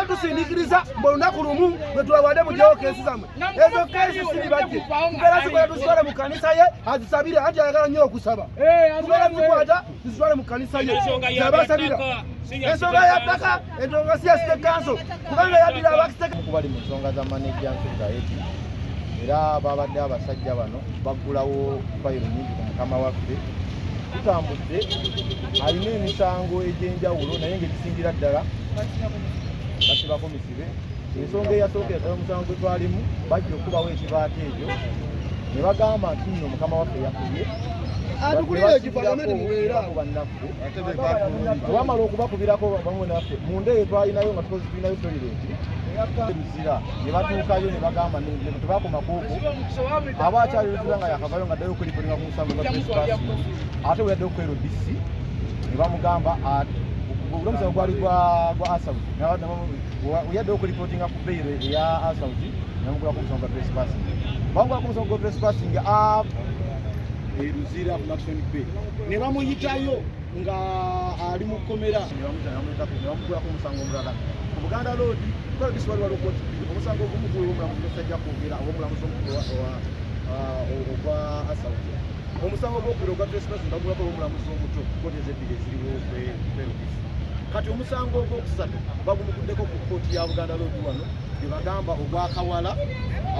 tusindiikiriza olunaku lumu lwetulabadde mugyewo keesi zammwe ezo keesi siribajje tubeera zikwata tuzitwale mu kanisa ye azisabire anti ayagala nnyo okusaba tubeera tuzikwata tuzitwale mu kanisa ye zabasabira ensonga ya ttaka ensonga si ya state council kubanga yaddira abakisiteka bali mu nsonga za manejja Nsonga Edi era babadde abasajja bano baggulawo fayiro nyingi ku mukama waffe tutambudde alina emisango egy'enjawulo naye ng'ekisingira ddala basibako misibe ensonga eyasookera ddala omusango gwe twalimu bajja okubawo ekibaata ekyo ne bagamba nti nno mukama waffe yakubye wamala okubakubirako bamwe naffe mu ndeeyo twalinayo nga tukozi tulinayo tolirenti Ruzira ne batuukayo ne bagamba tebakoma kuuku aba akyaliruzira nga yakavayo nga addayo okulipolinga ku musango gwa trespass ate bwe yadde okukwera DC ne bamugamba omusango gwali gwa assault yadde okulipotinga ku beyiro eya assault namugulako omusango gwa trespass bamugulako omusango gwa trespassing Ruzira ku Maxon Bay ne bamuyitayo nga ali mu kkomera ne bamugulako omusango omulala ku Buganda Road kwa kiswali wali ko omusango ogumu gwe omulamuzi musajja kwogera omulamuzi omukulu ogwa assault omusango gw'okubiri ogwa trespass ndagulako omulamuzi omuto kkooti ez'ebbiri eziriwo kwerukisi kati omusango ogwokusatu bagumuguddeko ku kkooti ya Buganda Road wano gye bagamba ogwakawala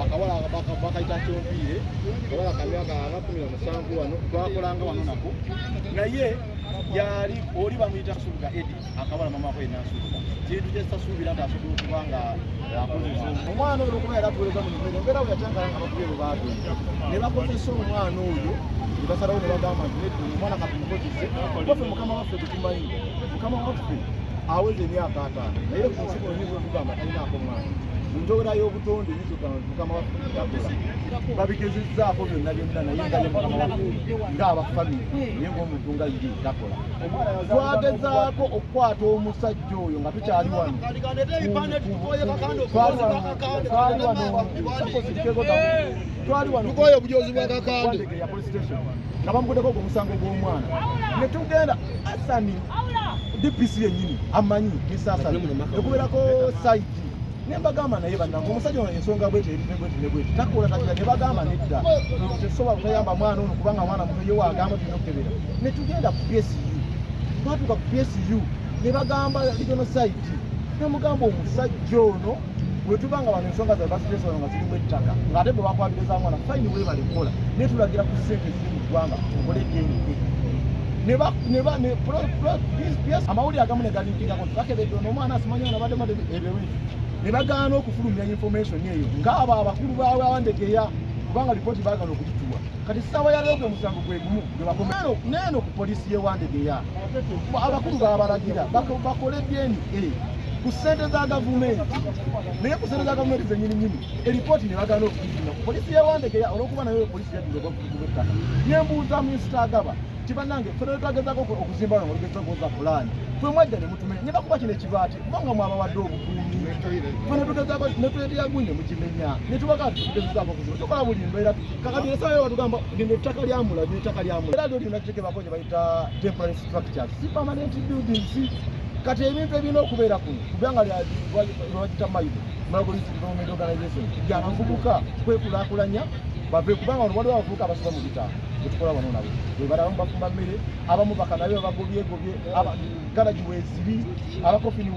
akawala bakayita kyompiire kawala kamyaka 17 wano twakolanga wano nako naye yali oli bamuyita Nsonga Edi akawala mama we Nsonga kintu kyesasuubira nti asobola okuba nga akozesa omwana oyo okuba yali atuweereza mu nimero embeera we yakyangala nga bakubye bwe baagenda ne bakozesa omwana oyo ne basalawo ne bagamba nti nedda omwana katumukozese waffe mukama waffe tetumanyi mukama waffe aweza emyaka 5 naye ku nsi bonna bwetugamba talinaako mwana njogera y'obutonde mukama waffe yakola babigezezzaako byonna byonna naye nga ne mukama waffe ng'abafamire naye ng'omuntu nga ye takola twagezaako okukwata omusajja oyo nga tukyali wano twali wano obujozi bwa kakande ya police station nga bamuguddeko ogwo omusango gw'omwana ne tugenda asani DPC yennyini amanyi misasani ekubeerako saiti nembagamba naye bannange omusajja ono ensonga bwete nebwete takola takira ne bagamba nedda tesobola kutayamba mwana ono kubanga mwana muto ye waagamba tulina okukebera ne tugenda ku PSU twatuuka ku PSU ne bagamba regional site nemugamba omusajja ono bwe tubanga wano ensonga za basitesi wano nga zirimu ettaka ng'ate bwe bakwabiriza mwana fayini weebale kukola naye tulagira ku ssente ziri mu ggwanga tukole DNP amawulire agamu ne galimpingako bakebedde ono omwana asimanyi ono baddemu ebewetu ne bagaana okufulumya information eyo ng'abo abakulu baabwe abandegeya kubanga lipooti baagala okugituwa kati ssaawa yaleero gwe musango gwe gumu gwe bakomero neeno ku poliisi y'ewandegeya abakulu baabalagira bakole DNA ku ssente za gavumenti naye ku ssente za gavumenti zennyininyini eripooti ne bagaana okugituna ku poliisi y'ewandegeya olw'okuba nayo poliisi yaddira ogw'ettaka nembuuza minisita agaba kibannange ffe twagezaako okuzimba wano olugeza okuza pulaani fwe mwajja ne mutumenya ne bakuba kino ekibaate kubanga mwabawadde obukuumi ffe netugezaako netuyeteyagunye mukimenya netubaka tugezezaako okuzimba tukola buli mbeera kakati esayo batugamba lino ettaka lyamula lino ettaka lyamula era lyo lino kitekebako kye bayita temporary structures si permanent buildings kati ebintu ebirina okubeera kuno kubanga lwagita mayido Malagoli Development Organization byabavubuka kwekulaakulanya bave kubanga wano waliwo abavubuka abasoba mu bitabo tetukola wano nabo bwe balamu bafumba mmere abamu bakanabe bagobyegobye abagalaji wezibi abakofini